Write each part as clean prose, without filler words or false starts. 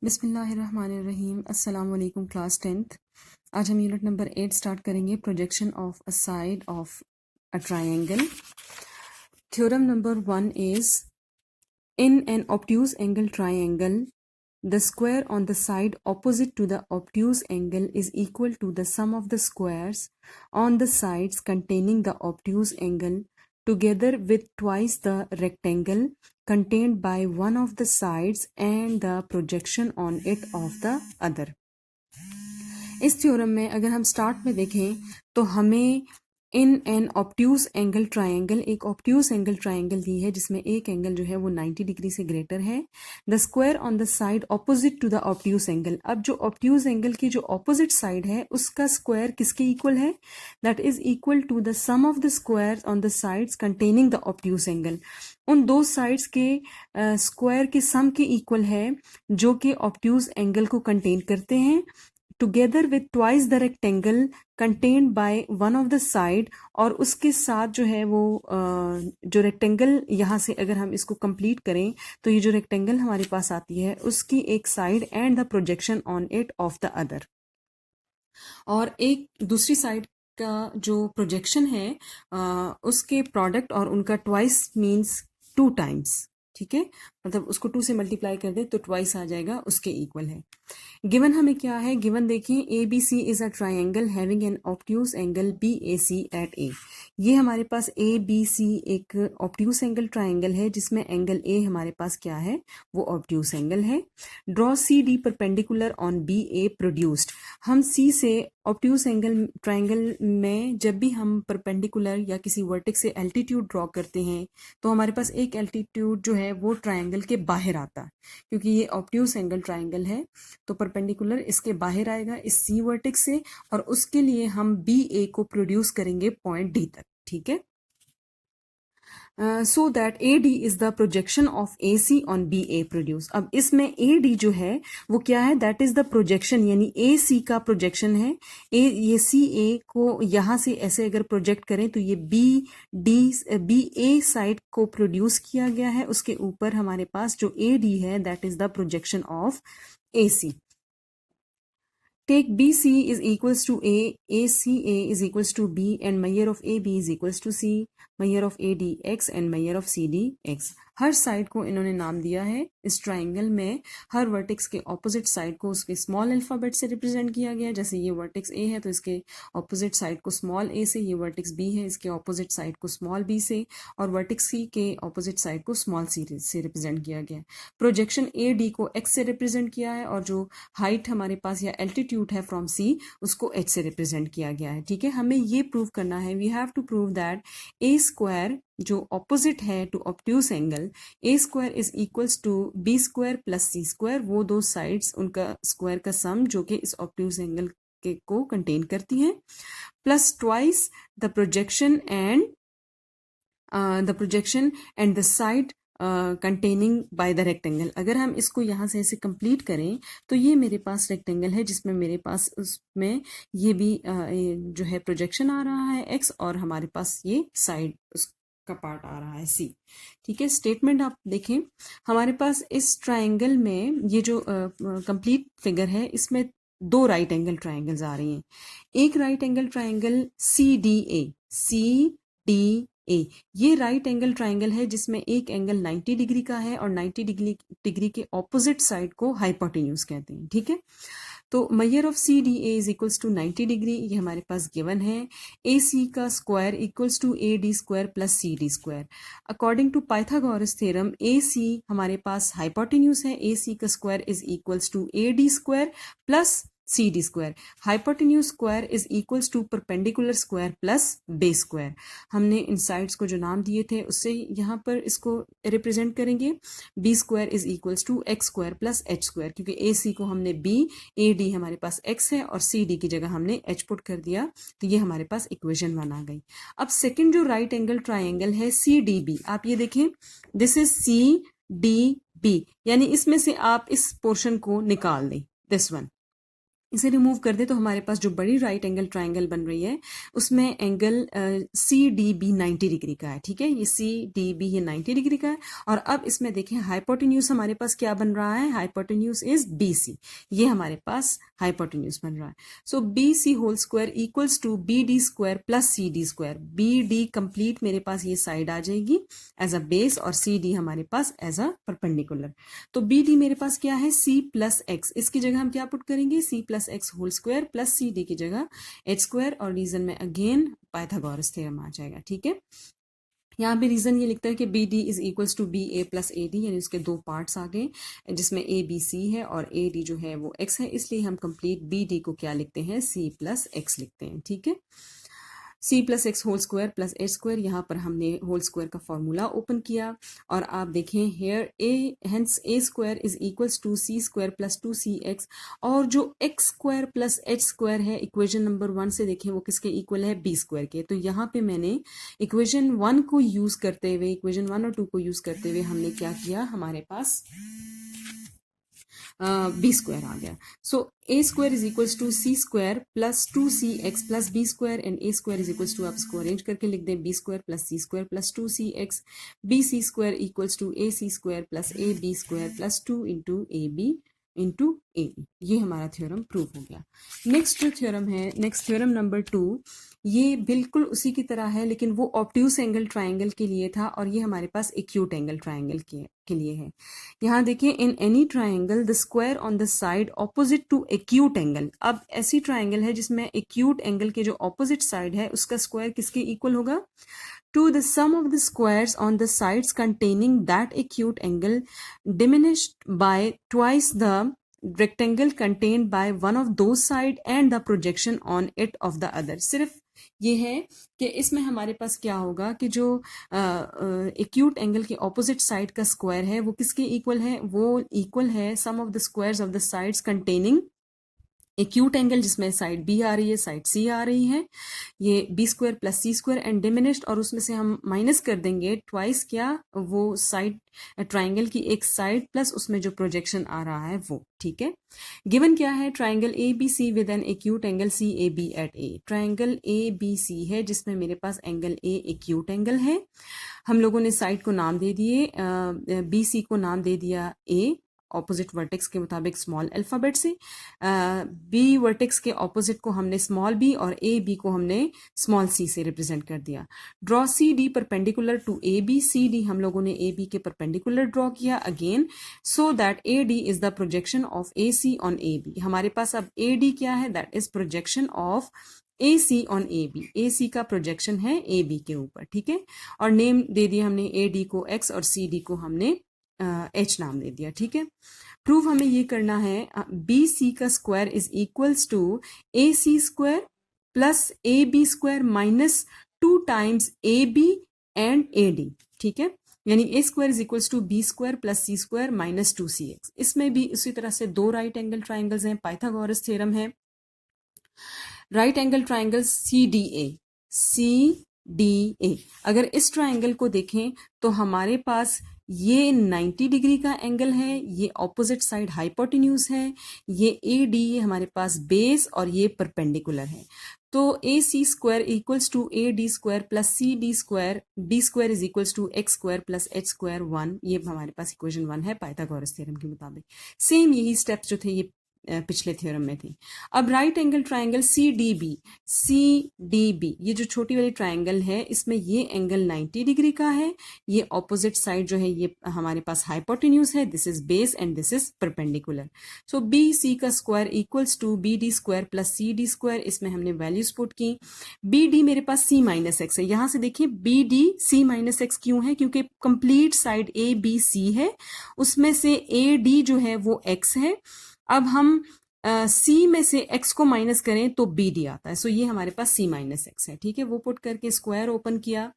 बिस्मिल्लाहिर्रहमानिर्रहीम। अस्सलाम वालेकुम क्लास 10th। आज हम यूनिट नंबर 8 स्टार्ट करेंगे, projection of a side of a triangle. Theorem number 1 is in an obtuse angle triangle the square on the side opposite to the obtuse angle is equal to the sum of the squares on the sides containing the obtuse angle together with twice the rectangle contained by one of the sides and the projection on it of the other। इस theorem में अगर हम start में देखें तो हमें in an obtuse angle triangle, एक obtuse angle triangle दी है जिसमें एक एंगल जो है वो 90 डिग्री से ग्रेटर है। The square on the side opposite to the obtuse angle, अब जो ऑब्ट्यूज एंगल की जो ऑपोजिट साइड है उसका स्क्वायर किसके इक्वल है? That is equal to the sum of the square on the sides containing the obtuse angle. उन दो साइड्स के स्क्वायर के सम के इक्वल है जो कि ऑब्ट्यूज एंगल को कंटेन करते हैं, together with twice the rectangle contained by one of the side, और उसके साथ जो है वो जो रेक्टेंगल यहाँ से अगर हम इसको कंप्लीट करें तो ये जो रेक्टेंगल हमारे पास आती है उसकी एक side and the projection on it of the other. और एक दूसरी साइड का जो प्रोजेक्शन है उसके प्रोडक्ट और उनका ट्वाइस मीन्स 2 टाइम्स। ठीक है, मतलब उसको 2 से मल्टीप्लाई कर दे तो ट्वाइस आ जाएगा, उसके इक्वल है। गिवन हमें क्या है? गिवन देखिए, A B C is a triangle having an obtuse angle B A C at A. ये हमारे पास ए बी सी एक ऑब्ट्यूज एंगल ट्राइंगल है जिसमें एंगल ए हमारे पास क्या है? वो ऑब्ट्यूज एंगल है। Draw C D perpendicular on B A produced. हम सी से ऑब्ट्यूज एंगल ट्राइंगल में जब भी हम परपेंडिकुलर या किसी वर्टेक्स से एल्टीट्यूड ड्रॉ करते हैं तो हमारे पास एक एल्टीट्यूड जो है वो ट्राइंगल के बाहर आता है, क्योंकि ये ऑब्ट्यूज एंगल ट्राइंगल है तो परपेंडिकुलर इसके बाहर आएगा इस सी वर्टेक्स से, और उसके लिए हम बी ए को प्रोड्यूस करेंगे पॉइंट डी तक। ठीक है, so that A D is the projection of A C on B A produce. अब इसमें ए डी जो है वो क्या है? दैट इज द प्रोजेक्शन, यानी ए सी का प्रोजेक्शन है। ये सी ए को यहां से ऐसे अगर प्रोजेक्ट करें तो ये बी ए साइड को प्रोड्यूस किया गया है, उसके ऊपर हमारे पास जो ए डी है that is the projection of A C. Take BC is equals to A, ACA is equals to B, and measure of AB is equals to C, measure of AD X, and measure of CD X। Her side को इन्होंने नाम दिया है। इस triangle में हर vertex के opposite side को उसके स्मॉल अल्फाबेट से रिप्रेजेंट किया गया है। जैसे ये वर्टेक्स ए है तो इसके ऑपोजिट साइड को स्मॉल ए से, ये वर्टेक्स बी है इसके ऑपोजिट साइड को स्मॉल बी से, और वर्टेक्स सी के ऑपोजिट साइड को स्मॉल सी से रिप्रेजेंट किया गया है। प्रोजेक्शन ए डी को एक्स से रिप्रेजेंट किया है, और जो हाइट हमारे पास या एल्टीट्यूड है फ्रॉम सी उसको एच से रिप्रेजेंट किया गया है। ठीक है, हमें ये प्रूव करना है, we have to prove that A square जो ऑपोजिट है to obtuse angle, A square is equals to B square plus C square, वो दो साइड्स उनका स्क्वायर का सम जो कि इस ऑब्ट्यूज एंगल के को कंटेन करती हैं, plus twice the projection and the side containing by the rectangle. अगर हम इसको यहाँ से ऐसे कंप्लीट करें तो ये मेरे पास रेक्टेंगल है जिसमें मेरे पास उसमें ये भी जो है प्रोजेक्शन आ रहा है एक्स, और हमारे पास ये साइड उसका पार्ट आ रहा है सी। ठीक है, स्टेटमेंट आप देखें, हमारे पास इस ट्राइंगल में ये जो कंप्लीट फिगर है इसमें 2 राइट एंगल ट्राइंगल्स आ रही हैं। एक right angle triangle C D A, ये राइट एंगल ट्राइंगल है जिसमें एक एंगल 90 डिग्री का है और 90 डिग्री के ऑपोजिट साइड को हाइपोटेन्यूज कहते हैं। ठीक है, तो measure of C D A is equals to 90 degree, ये हमारे पास गिवन है। ए सी का square equals to A D square plus C D square. According to Pythagoras theorem A C हमारे पास हाइपोटेन्यूज है, ए सी का square is equals to A D square plus C D square. Hypotenuse square is equals to perpendicular square plus base square. हमने इन sides को जो नाम दिए थे उससे यहाँ पर इसको रिप्रेजेंट करेंगे। B square is equals to X square plus H square, क्योंकि ए सी को हमने बी, ए डी हमारे पास एक्स है और सी डी की जगह हमने एच पुट कर दिया, तो ये हमारे पास इक्वेशन 1 आ गई। अब सेकेंड जो राइट एंगल ट्राइंगल है सी डी बी, आप ये देखें, this is C D B, यानी इसमें से आप इस पोर्शन को निकाल दें, दिस वन। इसे रिमूव कर दे तो हमारे पास जो बड़ी राइट एंगल ट्राइंगल बन रही है उसमें angle C D B 90 degree का है, ठीक है, ये सी डी बी ये 90 डिग्री का है। और अब इसमें देखें हाइपोटेन्यूज हमारे पास क्या बन रहा है, हाइपोटेन्यूज इज बी सी, ये हमारे पास हाइपोटेन्यूज बन रहा है। So B C whole square equals to B D square plus C D square, B D complete मेरे पास ये साइड आ जाएगी एज अ बेस और सी डी हमारे पास एज अ परपेंडिकुलर। तो बी डी मेरे पास क्या है, सी प्लस एक्स, इसकी जगह हम क्या पुट करेंगे, C plus X whole square plus C D की जगह एच स्क्वायर, और रीजन में अगेन पाइथागोरस थ्योरम आ जाएगा, ठीक है। यहाँ पे रीजन ये लिखता है कि B D is equals to B A plus A D, यानी उसके दो पार्ट्स आ गए जिसमें ए बी सी है और ए डी जो है वो एक्स है, इसलिए हम कंप्लीट बी डी को क्या लिखते हैं, सी प्लस एक्स लिखते हैं, ठीक है। C plus X whole square plus H square, यहाँ पर हमने होल स्क्वायर का फॉर्मूला ओपन किया और आप देखें here A hence A square is equals to C square plus 2cx, और जो X square plus H square है इक्वेशन नंबर 1 से देखें वो किसके इक्वल है, बी स्क्वायर के। तो यहाँ पे मैंने इक्वेशन 1 को यूज करते हुए, इक्वेशन 1 और 2 को यूज करते हुए हमने क्या किया, हमारे पास बी स्क्वायर आ गया। So A square is equals to C square plus 2cx plus B square, and A square is equals to, आप इसको अरेंज करके लिख दें, B square plus C square plus 2cx, B C square equals to A C square plus A B square plus 2 into A B into A. ये हमारा theorem prove हो गया। Next जो थ्योरम है, नेक्स्ट थ्योरम नंबर 2, ये बिल्कुल उसी की तरह है लेकिन वो ऑब्ट्यूस एंगल ट्राइंगल के लिए था और ये हमारे पास एक्यूट एंगल ट्राइंगल के लिए है। यहाँ देखिए, in any triangle the square on the side opposite to acute angle. अब ऐसी ट्राइंगल है जिसमें एक्यूट एंगल के जो ऑपोजिट साइड है उसका स्क्वायर किसके इक्वल होगा, to the sum of the squares on the sides containing that acute angle diminished by twice the rectangle contained by one of those side and the projection on it of the other। सिर्फ ये है कि इसमें हमारे पास क्या होगा कि जो एक्यूट एंगल के ऑपोजिट साइड का स्क्वायर है वो किसके इक्वल है, वो इक्वल है sum of the squares of the sides containing acute angle, जिसमें साइड बी आ रही है साइड सी आ रही है, ये B square plus C square and diminished, और उसमें से हम माइनस कर देंगे ट्वाइस क्या, वो साइड ट्राइंगल की एक साइड प्लस उसमें जो प्रोजेक्शन आ रहा है वो, ठीक है। गिवन क्या है, triangle A B C with an acute angle C A B at A. Triangle A B C है जिसमें मेरे पास एंगल ए एक्यूट एंगल है, हम लोगों ने साइड को नाम दे दिए, बी सी को नाम दे दिया ए ऑपोजिट वर्टेक्स के मुताबिक स्मॉल अल्फाबेट से, बी वर्टेक्स के ऑपोजिट को हमने स्मॉल बी और ए बी को हमने स्मॉल सी से रिप्रेजेंट कर दिया। Draw C D perpendicular to A B, C D हम लोगों ने ए बी के परपेंडिकुलर ड्रॉ किया again, so that A D is the projection of A C on A B. हमारे पास अब ए डी क्या है, that is projection of A C on A B, A C का projection है A B के ऊपर, ठीक है। और नेम दे दिया हमने ए डी को एक्स और सी डी को हमने एच नाम दे दिया, ठीक है। प्रूव हमें ये करना है, बी सी का square is equals to A C square plus A B square minus 2 times A B and A D, ठीक है। यानी A square is equals to B square plus C square minus 2cx। इसमें भी उसी तरह से दो राइट एंगल ट्राइंगल्स हैं, पाइथागोरस थ्योरम है। Right angle triangle C D A, C D A, अगर इस ट्राइंगल को देखें तो हमारे पास ये 90 डिग्री का एंगल है, ये ऑपोजिट साइड हाइपोटेन्यूज है, ये ए डी हमारे पास बेस और ये परपेंडिकुलर है। तो A C square equals to A D square plus C D square, D square is equals to X square plus H square 1, ये हमारे पास इक्वेशन 1 है पाइथागोरस थ्योरम के मुताबिक। सेम यही स्टेप्स जो थे ये पिछले थ्योरम में थी। अब right angle triangle C D B, C D B, ये जो छोटी वाली ट्राइंगल है इसमें ये एंगल 90 डिग्री का है, ये ऑपोजिट साइड जो है ये हमारे पास हाइपोटेन्यूज है, this is base and this is perpendicular. So B C का square equals to B D square plus C D square, इसमें हमने वैल्यूज पुट की। बी डी मेरे पास सी माइनस एक्स है, यहां से देखिए B D C minus X क्यों है, क्योंकि complete side A B C है, उसमें से ए डी जो है वो एक्स है। अब हम सी में से x को माइनस करें तो बी डी आता है, सो ये हमारे पास c माइनस एक्स है, ठीक है। वो पुट करके स्क्वायर ओपन किया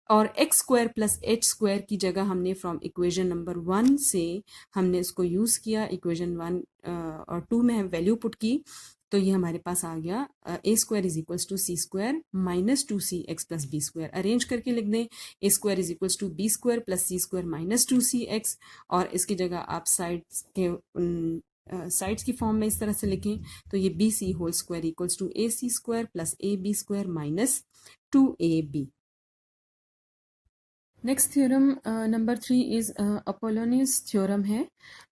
और x square plus H square की जगह हमने फ्रॉम इक्वेशन नंबर 1 से हमने इसको यूज किया, इक्वेशन 1 और 2 में हम वैल्यू पुट की, तो ये हमारे पास आ गया A square is equals to C square minus 2cx plus B square. Arrange करके लिख दें, A square is equals to B square plus C square minus 2cx, और इसकी जगह आप साइड के साइड्स की फॉर्म में इस तरह से लिखें तो ये B C whole square equals to A C square plus A B square minus 2ab। Next theorem number 3 is Apollonius theorem है।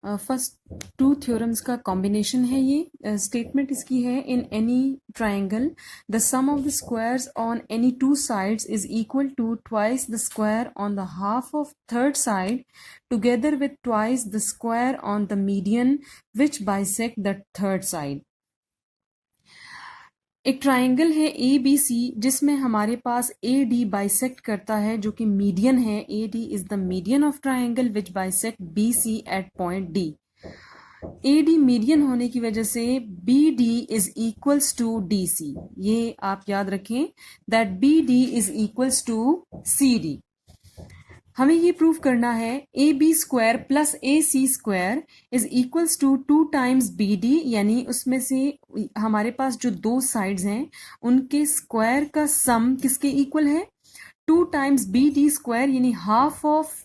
फर्स्ट टू थ्योरम्स का कॉम्बिनेशन है ये। स्टेटमेंट इसकी है in any triangle the sum of the squares on any two sides is equal to twice the square on the half of third side together with twice the square on the median which bisect the third side. एक triangle है A B सी जिसमें हमारे पास A D bisect करता है जो कि median है। A D is the median of triangle which bisect B C at point D. A D median होने की वजह से B D is equals to D C. ये आप याद रखें that B D is equals to C D. हमें ये प्रूव करना है A B square plus A C square is equals to 2 times B D, यानी उसमें से हमारे पास जो दो साइड्स हैं उनके स्क्वायर का सम किसके इक्वल है 2 टाइम्स बी डी स्क्वायर, यानी half of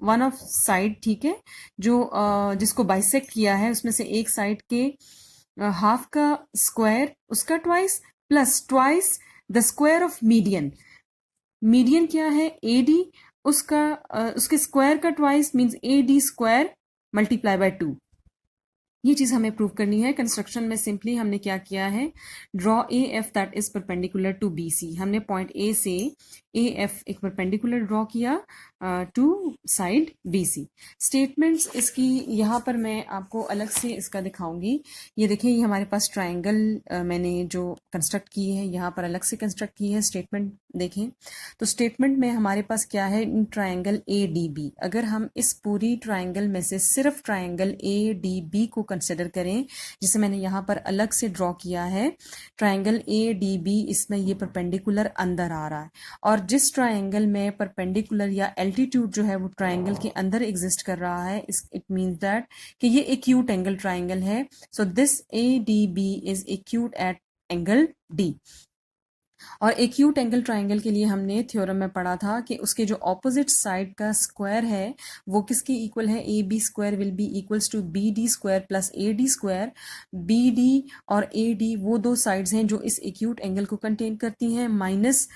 one of side, ठीक है, जो जिसको बाइसेक्ट किया है उसमें से एक साइड के हाफ का स्क्वायर उसका twice plus twice the square of median. Median क्या है ए डी, उसका उसके स्क्वायर का twice means A D square multiply by 2। ये चीज हमें प्रूव करनी है। कंस्ट्रक्शन में सिंपली हमने क्या किया है draw A F that is perpendicular to B C. हमने पॉइंट ए से ए एफ एक परपेंडिकुलर ड्रॉ किया to side B C. Statements इसकी यहाँ पर मैं आपको अलग से इसका दिखाऊंगी। ये देखिए ये हमारे पास ट्राइंगल मैंने जो कंस्ट्रक्ट की है यहाँ पर अलग से कंस्ट्रक्ट की है। स्टेटमेंट देखें तो स्टेटमेंट में हमारे पास क्या है in triangle A D B. अगर हम इस पूरी ट्राइंगल में से सिर्फ ट्राइंगल ए डी बी को कंसिडर करें जिसे मैंने यहाँ पर अलग से ड्रॉ किया है ट्राइंगल ए डी बी, इसमें ये परपेंडिकुलर अंदर आ रहा है और जिस ट्राइंगल में परपेंडिकुलर या एल्टीट्यूड जो है वो ट्राइंगल के अंदर एग्जिस्ट कर रहा है इट मींस दैट कि ये एक्यूट एंगल ट्राइंगल है। So this A D B is acute at angle D. और एक्यूट एंगल ट्राइंगल के लिए हमने थ्योरम में पढ़ा था कि उसके जो ऑपोजिट साइड का स्क्वायर है वो किसके इक्वल है A B square will be equals to B D square plus A D square. B D और ए डी वो दो साइड्स हैं जो इस एक्यूट एंगल को कंटेन करती हैं minus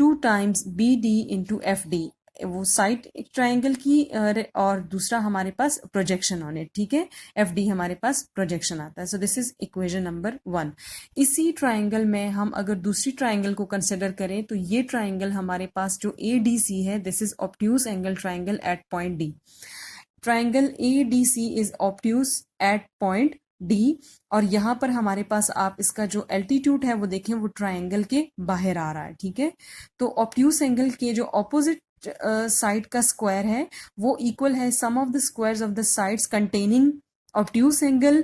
2 times B D into F D, वो साइड एक ट्राइंगल की और दूसरा हमारे पास प्रोजेक्शन ऑन इट, ठीक है, एफ डी हमारे पास प्रोजेक्शन आता है। So this is equation number 1। इसी ट्राइंगल में हम अगर दूसरी ट्राइंगल को कंसिडर करें तो ये ट्राइंगल हमारे पास जो ए डी सी है this is obtuse angle triangle at point D. Triangle A D C is obtuse at point D और यहाँ पर हमारे पास आप इसका जो एल्टीट्यूड है वो देखें वो ट्राइंगल के बाहर आ रहा है, ठीक है। तो ऑब्ट्यूज एंगल के जो ऑपोजिट साइड का स्क्वायर है वो इक्वल है sum of the squares of the sides containing obtuse angle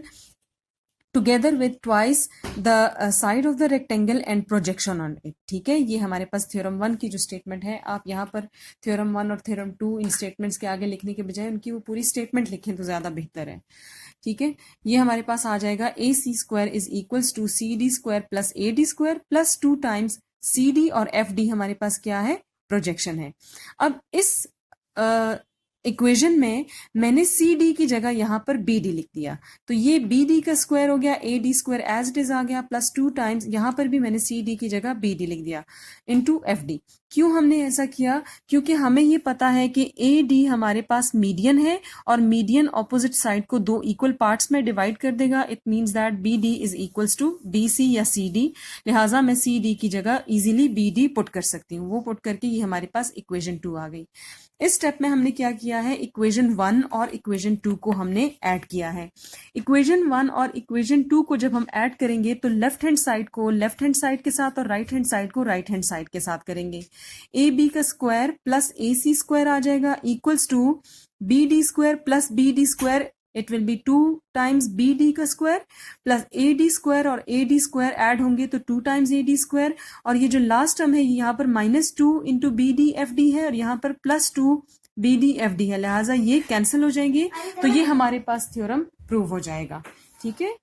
together with twice the side of the rectangle and projection on it, ठीक है। ये हमारे पास थ्योरम 1 की जो स्टेटमेंट है। आप यहाँ पर थ्योरम 1 और थ्योरम 2 इन स्टेटमेंट्स के आगे लिखने के बजाय उनकी वो पूरी स्टेटमेंट लिखें तो ज्यादा बेहतर है, ठीक है। ये हमारे पास आ जाएगा A C square is equals to C D square plus A D square plus 2 times C D और एफ डी हमारे पास क्या है प्रोजेक्शन है। अब इस इक्वेशन में मैंने सी डी की जगह यहाँ पर बी डी लिख दिया तो ये बी डी का स्क्वायर हो गया A D square as it is आ गया प्लस 2 टाइम्स यहाँ पर भी मैंने सी डी की जगह बी डी लिख दिया इनटू एफ डी। क्यों हमने ऐसा किया? क्योंकि हमें ये पता है कि ए डी हमारे पास मीडियन है और मीडियन ऑपोजिट साइड को दो इक्वल पार्ट्स में डिवाइड कर देगा। It means that B D is equals to B C या सी डी, लिहाजा मैं सी डी की जगह इजीली बी डी पुट कर सकती हूँ। वो पुट करके ये हमारे पास इक्वेशन 2 आ गई। इस स्टेप में हमने क्या किया है इक्वेशन 1 और इक्वेशन 2 को हमने ऐड किया है। इक्वेशन 1 और इक्वेशन 2 को जब हम ऐड करेंगे तो लेफ्ट हैंड साइड को लेफ्ट हैंड साइड के साथ और राइट हैंड साइड को राइट हैंड साइड के साथ करेंगे। ए बी का square plus A C square आ जाएगा equals to B D square plus B D square, it will be 2 times B D का square plus A D square और A D square add होंगे तो 2 times ए D square और ये जो last term है यहाँ पर -2 into B D F D है और यहाँ पर +2 बी डी एफ डी है, लिहाजा ये कैंसिल हो जाएंगे तो ये हमारे पास थ्योरम प्रूव हो जाएगा, ठीक है।